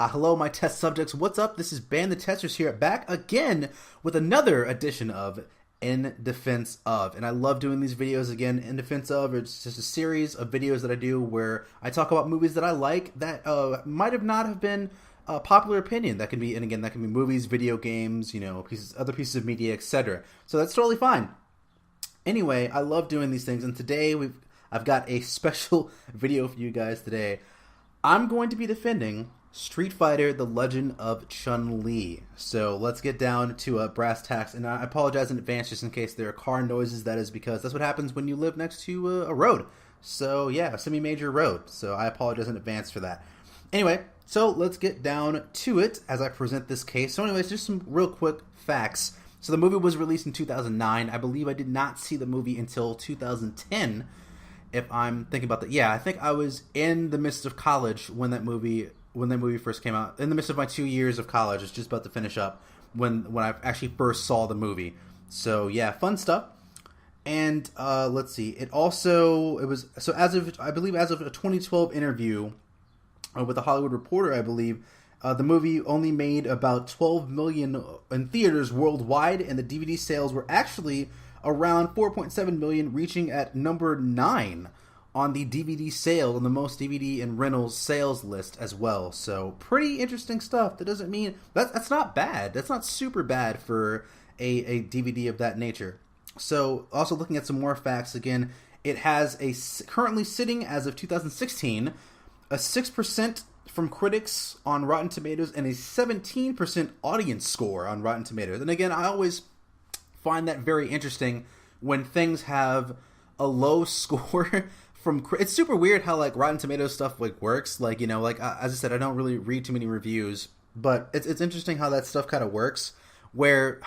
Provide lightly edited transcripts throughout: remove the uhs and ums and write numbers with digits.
Hello, my test subjects. What's up? This is BanTheTesters here, back again with another edition of In Defense Of. And I love doing these videos again. In Defense Of, it's just a series of videos that I do where I talk about movies that I like that might have not have been popular opinion. That can be, and again, that can be movies, video games, other pieces of media, etc. So that's totally fine. Anyway, I love doing these things, and today I've got a special video for you guys today. I'm going to be defending Street Fighter: The Legend of Chun. So let's get down to brass tacks, and I apologize in advance just in case there are car noises. That is because that's what happens when you live next to a road. So yeah, a semi-major road. So I apologize in advance for that. Anyway, so let's get down to it as I present this case. So anyways, just some real quick facts. So the movie was released in 2009. I believe I did not see the movie until 2010, if I'm thinking about that. Yeah, I think I was in the midst of college when that movie first came out. In the midst of my 2 years of college, it's just about to finish up when I actually first saw the movie. So yeah, fun stuff. And let's see. As of a 2012 interview with a Hollywood Reporter, I believe, the movie only made about 12 million in theaters worldwide, and the DVD sales were actually around 4.7 million, reaching at number 9 on the DVD sale, on the most DVD and rentals sales list as well. So pretty interesting stuff. That doesn't mean that's not bad. That's not super bad for a DVD of that nature. So also looking at some more facts again, it has currently sitting as of 2016 a 6% from critics on Rotten Tomatoes and a 17% audience score on Rotten Tomatoes. And again, I always find that very interesting when things have a low score from it's super weird how like Rotten Tomatoes stuff works. As I said, I don't really read too many reviews, but it's interesting how that stuff kind of works, where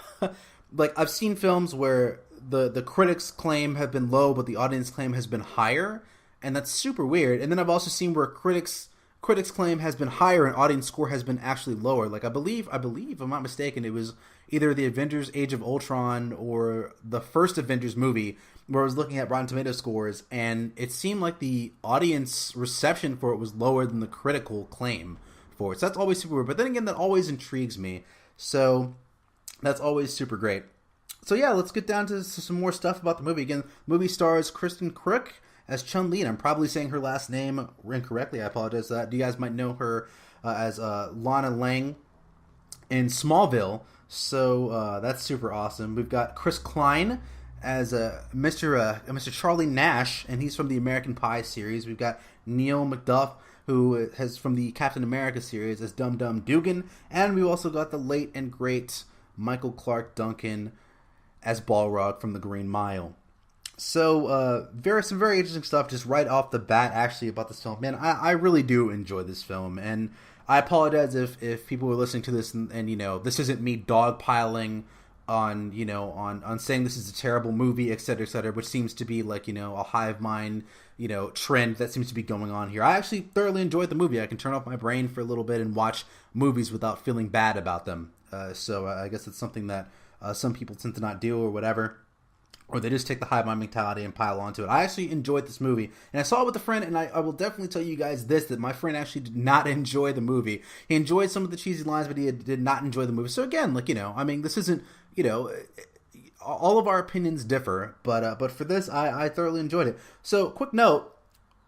I've seen films where the critics claim have been low but the audience claim has been higher, and that's super weird. And then I've also seen where critics claim has been higher and audience score has been actually lower. I believe if I'm not mistaken, it was either the Avengers Age of Ultron or the first Avengers movie where I was looking at Rotten Tomatoes scores, and it seemed like the audience reception for it was lower than the critical claim for it. So that's always super weird. But then again, that always intrigues me. So that's always super great. So yeah, let's get down to some more stuff about the movie. Again, the movie stars Kristen Crook as Chun-Li, and I'm probably saying her last name incorrectly. I apologize for that. You guys might know her as Lana Lang in Smallville, so that's super awesome. We've got Chris Klein as Mr. Charlie Nash, and he's from the American Pie series. We've got Neil McDuff, who has from the Captain America series as Dum Dum Dugan, and we've also got the late and great Michael Clark Duncan as Balrog from The Green Mile. So, some very interesting stuff just right off the bat, actually, about this film. Man, I really do enjoy this film, and I apologize if people are listening to this and this isn't me dogpiling on saying this is a terrible movie, etc., which seems to be a hive mind, trend that seems to be going on here. I actually thoroughly enjoyed the movie. I can turn off my brain for a little bit and watch movies without feeling bad about them. So I guess it's something that some people tend to not do or whatever. Or they just take the hive mind mentality and pile onto it. I actually enjoyed this movie. And I saw it with a friend, and I will definitely tell you guys that my friend actually did not enjoy the movie. He enjoyed some of the cheesy lines, but he did not enjoy the movie. So again, this isn't, all of our opinions differ. But for this, I thoroughly enjoyed it. So, quick note,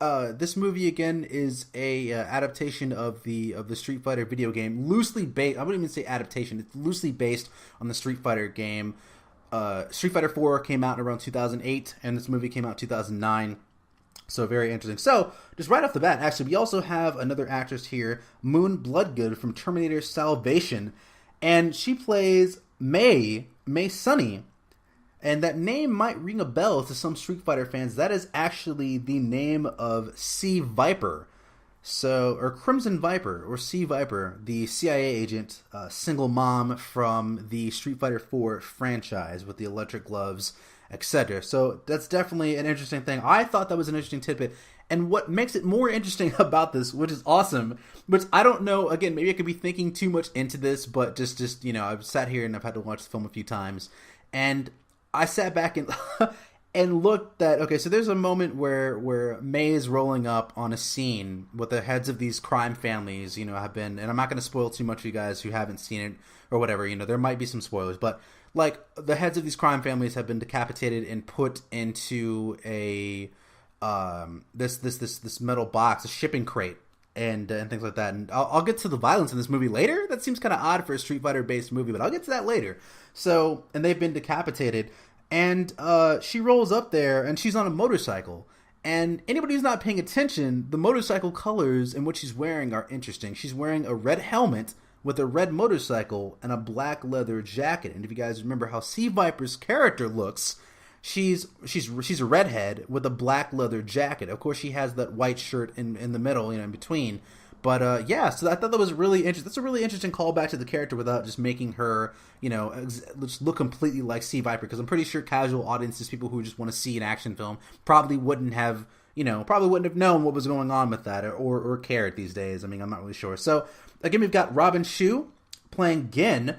this movie, again, is a adaptation of the Street Fighter video game. Loosely based, I wouldn't even say adaptation. It's loosely based on the Street Fighter game. Street Fighter 4 came out in around 2008, and this movie came out in 2009. So very interesting. So, just right off the bat, actually, we also have another actress here, Moon Bloodgood from Terminator Salvation, and she plays May Sunny. And that name might ring a bell to some Street Fighter fans. That is actually the name of Sea Viper. Or Crimson Viper, or Sea Viper, the CIA agent, single mom from the Street Fighter 4 franchise with the electric gloves, etc. So that's definitely an interesting thing. I thought that was an interesting tidbit. And what makes it more interesting about this, which is awesome, which I don't know, again, maybe I could be thinking too much into this, but just I've sat here and I've had to watch the film a few times, and I sat back and and looked at, okay, so there's a moment where May is rolling up on a scene with the heads of these crime families, have been, and I'm not going to spoil too much for you guys who haven't seen it or whatever, there might be some spoilers, but like the heads of these crime families have been decapitated and put into a this metal box, a shipping crate, and things like that. And I'll get to the violence in this movie later. That seems kind of odd for a Street Fighter based movie, but I'll get to that later. So, and they've been decapitated, and she rolls up there, and she's on a motorcycle. And anybody who's not paying attention, the motorcycle colors and what she's wearing are interesting. She's wearing a red helmet with a red motorcycle and a black leather jacket. And if you guys remember how Sea Viper's character looks, she's a redhead with a black leather jacket. Of course, she has that white shirt in the middle, in between. But yeah, so I thought that was really interesting. That's a really interesting callback to the character without just making her, just look completely like Sea Viper. Because I'm pretty sure casual audiences, people who just want to see an action film, probably wouldn't have known what was going on with that or cared these days. I mean, I'm not really sure. So again, we've got Robin Shou playing Gin,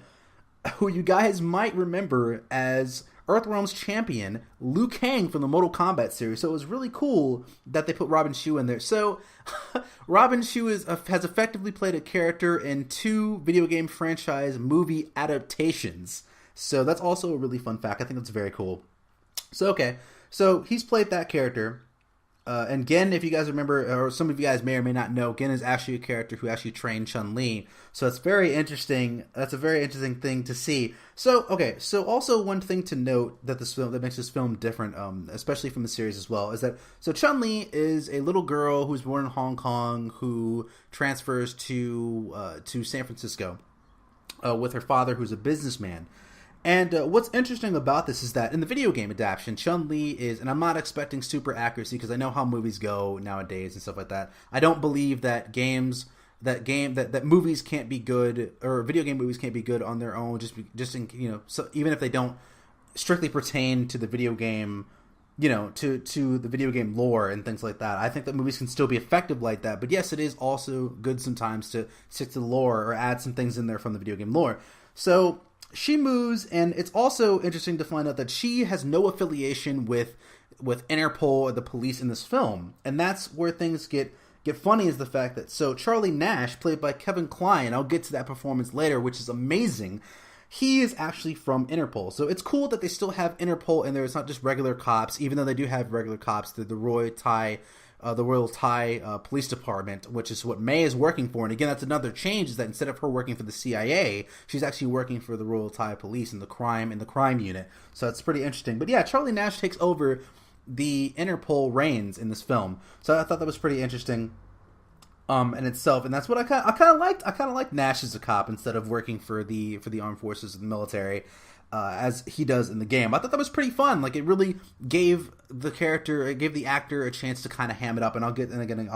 who you guys might remember as Earthrealm's champion, Liu Kang from the Mortal Kombat series. So it was really cool that they put Robin Shou in there. So Robin Shou has effectively played a character in 2 video game franchise movie adaptations. So that's also a really fun fact. I think that's very cool. So, okay. So he's played that character. And Gen, if you guys remember, or some of you guys may or may not know, Gen is actually a character who actually trained Chun-Li. So it's very interesting. That's a very interesting thing to see. So, okay. So also one thing to note that makes this film different, especially from the series as well, is that, so Chun-Li is a little girl who's born in Hong Kong who transfers to San Francisco with her father, who's a businessman. And what's interesting about this is that in the video game adaptation, Chun-Li is, and I'm not expecting super accuracy because I know how movies go nowadays and stuff like that. I don't believe that movies can't be good, or video game movies can't be good on their own, so even if they don't strictly pertain to the video game, to the video game lore and things like that. I think that movies can still be effective like that. But yes, it is also good sometimes to stick to the lore or add some things in there from the video game lore. So she moves, and it's also interesting to find out that she has no affiliation with Interpol or the police in this film. And that's where things get funny, is the fact that, so Charlie Nash, played by Kevin Kline, I'll get to that performance later, which is amazing. He is actually from Interpol. So it's cool that they still have Interpol in there. It's not just regular cops, even though they do have regular cops. They're the Royal Thai Police Department, which is what May is working for. And again, that's another change, is that instead of her working for the CIA, she's actually working for the Royal Thai Police in the crime unit. So it's pretty interesting. But yeah, Charlie Nash takes over the Interpol reins in this film. So I thought that was pretty interesting in itself, and that's what I kind of liked. I kind of liked Nash as a cop instead of working for the armed forces of the military, as he does in the game. I thought that was pretty fun. Like, it really gave the actor a chance to kind of ham it up, and I'll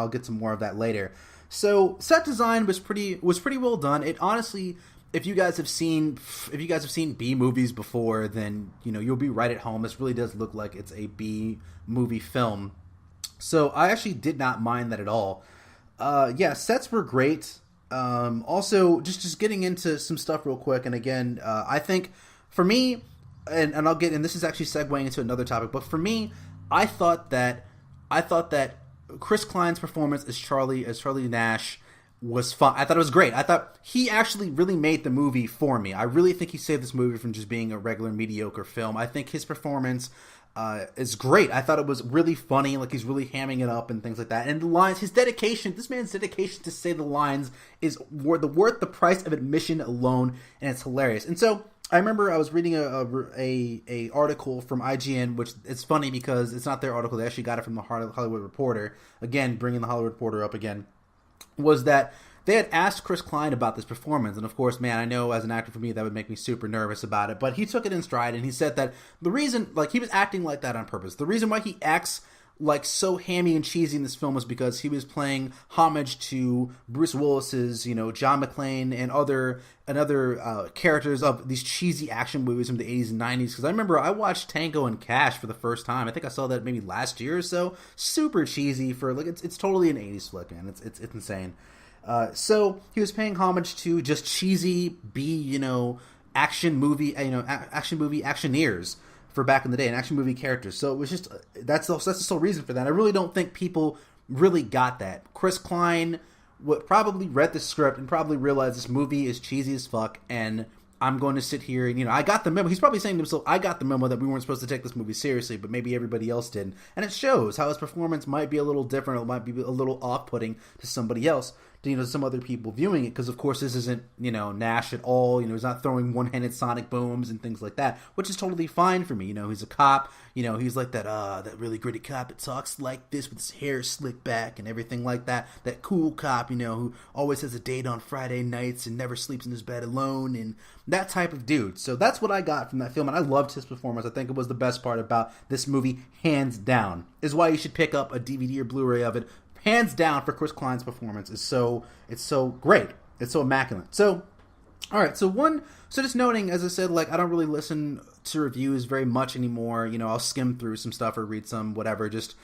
get some more of that later. So set design was pretty well done. It honestly, if you guys have seen B movies before, then you'll be right at home. This really does look like it's a B movie film. So I actually did not mind that at all. Yeah, sets were great. Also, just getting into some stuff real quick, and again, I think for me, and this is actually segueing into another topic, but for me, I thought that Chris Klein's performance as Charlie Nash was fun. I thought it was great. I thought he actually really made the movie for me. I really think he saved this movie from just being a regular mediocre film. I think his performance is great. I thought it was really funny, like he's really hamming it up and things like that. And the lines, this man's dedication to say the lines is worth the price of admission alone, and it's hilarious. And so I remember I was reading a article from IGN, which it's funny because it's not their article. They actually got it from the Hollywood Reporter. Again, bringing the Hollywood Reporter up again, was that they had asked Chris Klein about this performance, and of course, man, I know as an actor for me that would make me super nervous about it, but he took it in stride, and he said that the reason, like, he was acting like that on purpose. The reason why he acts like so hammy and cheesy in this film was because he was playing homage to Bruce Willis's, John McClane and other characters of these cheesy action movies from the 80s and 90s. Because I remember I watched Tango and Cash for the first time. I think I saw that maybe last year or so. Super cheesy for, like, it's totally an 80s flick, man. It's insane. So he was paying homage to just cheesy action movie, actioneers for back in the day, and action movie characters. So it was just that's the sole reason for that. I really don't think people really got that. Chris Klein probably read the script and probably realized this movie is cheesy as fuck, and I'm going to sit here and, I got the memo. He's probably saying to himself, I got the memo that we weren't supposed to take this movie seriously, but maybe everybody else did. And it shows how his performance might be a little different, or might be a little off-putting to somebody else, to, some other people viewing it, because of course this isn't, Nash at all. He's not throwing one-handed sonic booms and things like that, which is totally fine for me. He's a cop, he's like that really gritty cop that talks like this with his hair slicked back and everything like that. That cool cop, who always has a date on Friday nights and never sleeps in his bed alone, and that type of dude. So that's what I got from that film, and I loved his performance. I think it was the best part about this movie, hands down. Is why you should pick up a DVD or Blu-ray of it. Hands down, for Chris Klein's performance it's so great. It's so immaculate. So, all right. So just noting, as I said, I don't really listen to reviews very much anymore. I'll skim through some stuff or read some whatever, just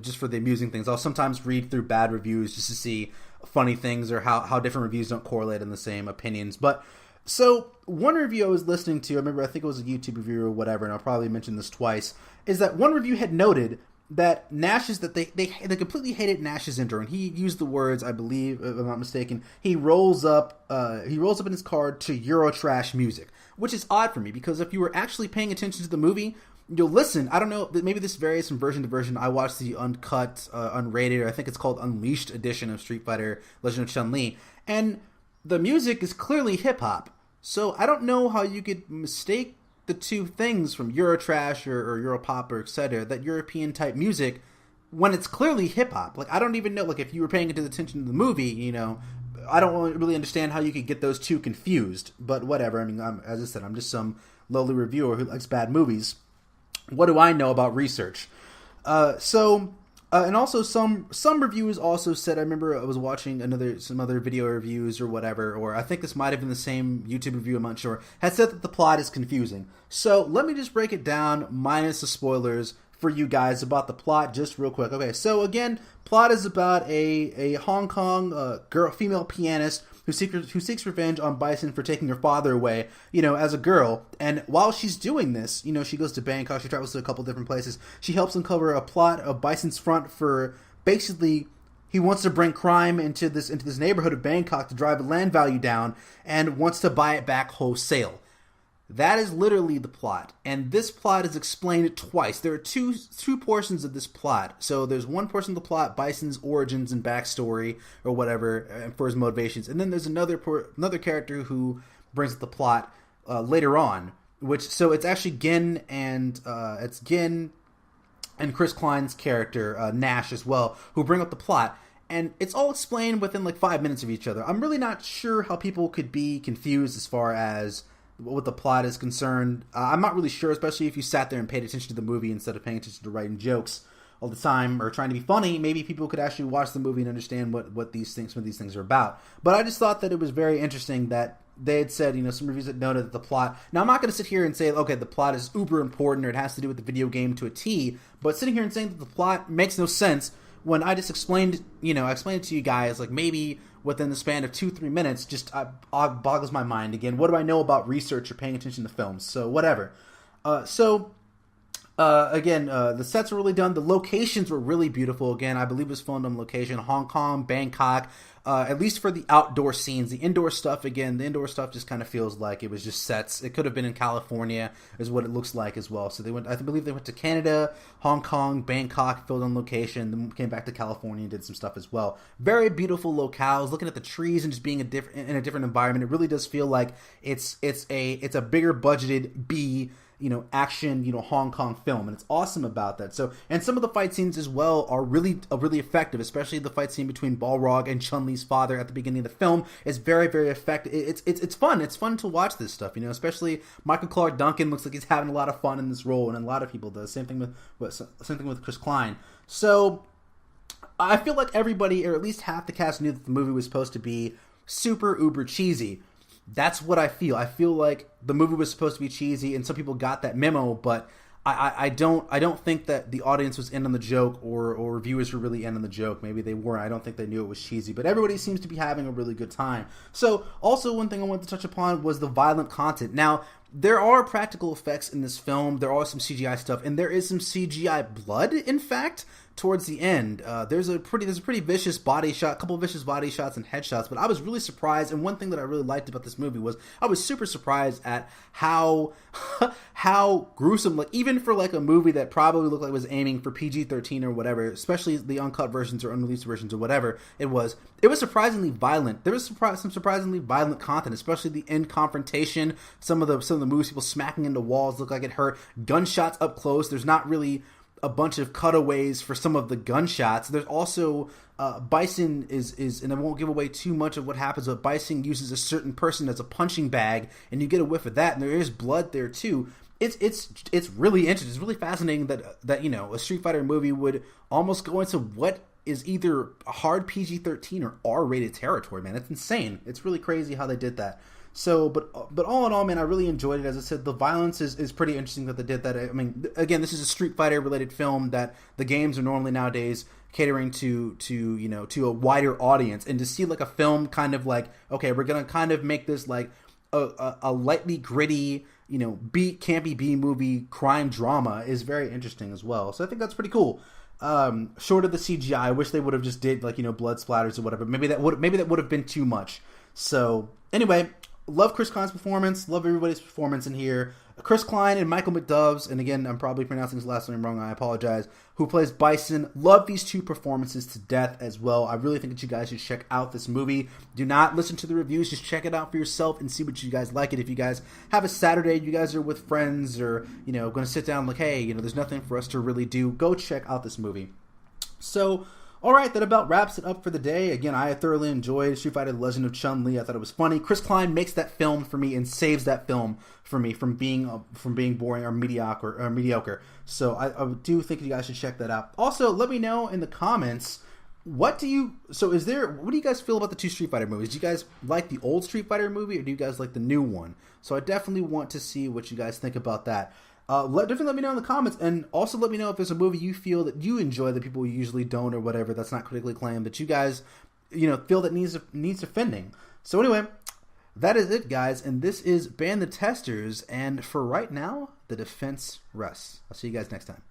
just for the amusing things. I'll sometimes read through bad reviews just to see funny things, or how different reviews don't correlate in the same opinions. But so one review I was listening to, I think it was a YouTube review or whatever, and I'll probably mention this twice, is that one review had noted that they completely hated Nash's intro, and he used the words, I believe, if I'm not mistaken, he rolls up in his car to Eurotrash music, which is odd for me, because if you were actually paying attention to the movie, you'll listen. I don't know, maybe this varies from version to version. I watched the uncut, unrated, or I think it's called Unleashed edition of Street Fighter Legend of Chun-Li, and the music is clearly hip-hop. So I don't know how you could mistake the two things from Eurotrash or Europop or etc., that European type music, when it's clearly hip-hop. I don't even know, if you were paying attention to the movie, I don't really understand how you could get those two confused, but whatever. As I said, I'm just some lowly reviewer who likes bad movies. What do I know about research? And also some reviews also said, I remember I was watching some other video reviews or whatever, or I think this might have been the same YouTube review, I'm not sure, had said that the plot is confusing. So let me just break it down, minus the spoilers, for you guys about the plot just real quick. Okay, so again, plot is about a Hong Kong female pianist who seeks revenge on Bison for taking her father away, as a girl. And while she's doing this, she goes to Bangkok, she travels to a couple different places. She helps uncover a plot of Bison's front for, basically, he wants to bring crime into this neighborhood of Bangkok to drive the land value down, and wants to buy it back wholesale. That is literally the plot, and this plot is explained twice. There are two portions of this plot. So there's one portion of the plot, Bison's origins and backstory, or whatever, for his motivations, and then there's another character who brings up the plot later on. So it's actually Gin and Chris Klein's character Nash as well, who bring up the plot. And it's all explained within 5 minutes of each other. I'm really not sure how people could be confused as far as what the plot is concerned. I'm not really sure, especially if you sat there and paid attention to the movie instead of paying attention to writing jokes all the time or trying to be funny. Maybe people could actually watch the movie and understand what these things are about. But I just thought that it was very interesting that they had said, some reviews that noted that the plot. Now, I'm not going to sit here and say, okay, the plot is uber important or it has to do with the video game to a T. But sitting here and saying that the plot makes no sense when I just explained it to you guys, maybe within the span of 2-3 minutes, just boggles my mind. Again, what do I know about research or paying attention to films? So whatever. Again, the sets were really done. The locations were really beautiful. Again, I believe it was filmed on location, Hong Kong, Bangkok, at least for the outdoor scenes. The indoor stuff just kind of feels like it was just sets. It could have been in California, is what it looks like as well. So I believe they went to Canada, Hong Kong, Bangkok, filmed on location, then came back to California and did some stuff as well. Very beautiful locales. Looking at the trees and just being in a different environment, it really does feel like it's a bigger budgeted B, action, Hong Kong film, and it's awesome about that. So, and some of the fight scenes as well are really effective, especially the fight scene between Balrog and Chun-Li's father at the beginning of the film is very, very effective. It's fun. It's fun to watch this stuff, especially Michael Clark Duncan looks like he's having a lot of fun in this role, and a lot of people do. Same thing with Chris Klein. So, I feel like everybody, or at least half the cast, knew that the movie was supposed to be super uber cheesy. That's what I feel. I feel like the movie was supposed to be cheesy, and some people got that memo, but I don't think that the audience was in on the joke, or reviewers were really in on the joke. Maybe they weren't. I don't think they knew it was cheesy, but everybody seems to be having a really good time. So, also one thing I wanted to touch upon was the violent content. Now, there are practical effects in this film. There are some CGI stuff, and there is some CGI blood, in fact, towards the end. There's a pretty vicious body shot, a couple of vicious body shots and headshots, but I was really surprised, and one thing that I really liked about this movie was I was super surprised at how how gruesome, like, even for like a movie that probably looked like it was aiming for PG-13 or whatever, especially the uncut versions or unreleased versions or whatever it was surprisingly violent. There was some surprisingly violent content, especially the end confrontation. Some of the movies, people smacking into walls, look like it hurt. Gunshots up close. There's not really a bunch of cutaways for some of the gunshots. There's also Bison is, and I won't give away too much of what happens, but Bison uses a certain person as a punching bag, and you get a whiff of that, and there is blood there too. It's really interesting. It's really fascinating that you know, a Street Fighter movie would almost go into what is either a hard PG-13 or R-rated territory, man. It's insane. It's really crazy how they did that. So, but all in all, man, I really enjoyed it. As I said, the violence is pretty interesting that they did that. I mean, again, this is a Street Fighter related film that the games are normally nowadays catering to you know, to a wider audience, and to see like a film kind of like, okay, we're gonna kind of make this like a lightly gritty, you know, campy B movie crime drama is very interesting as well. So I think that's pretty cool. Short of the CGI, I wish they would have just did like, you know, blood splatters or whatever. Maybe that would have been too much. So anyway, love Chris Klein's performance. Love everybody's performance in here. Chris Klein and Michael McDoves, and again, I'm probably pronouncing his last name wrong, I apologize, who plays Bison. Love these two performances to death as well. I really think that you guys should check out this movie. Do not listen to the reviews. Just check it out for yourself and see what you guys like it. If you guys have a Saturday, you guys are with friends, or, you know, going to sit down like, hey, you know, there's nothing for us to really do, go check out this movie. So, alright, that about wraps it up for the day. Again, I thoroughly enjoyed Street Fighter: The Legend of Chun-Li. I thought it was funny. Chris Klein makes that film for me and saves that film for me from being boring or mediocre. So I do think you guys should check that out. Also, let me know in the comments, what do you guys feel about the two Street Fighter movies? Do you guys like the old Street Fighter movie, or do you guys like the new one? So I definitely want to see what you guys think about that. Definitely let me know in the comments, and also let me know if there's a movie you feel that you enjoy that people usually don't, or whatever, that's not critically acclaimed, that you guys, you know, feel that needs defending. So anyway, that is it, guys, and this is BanTheTesters, and for right now, the defense rests. I'll see you guys next time.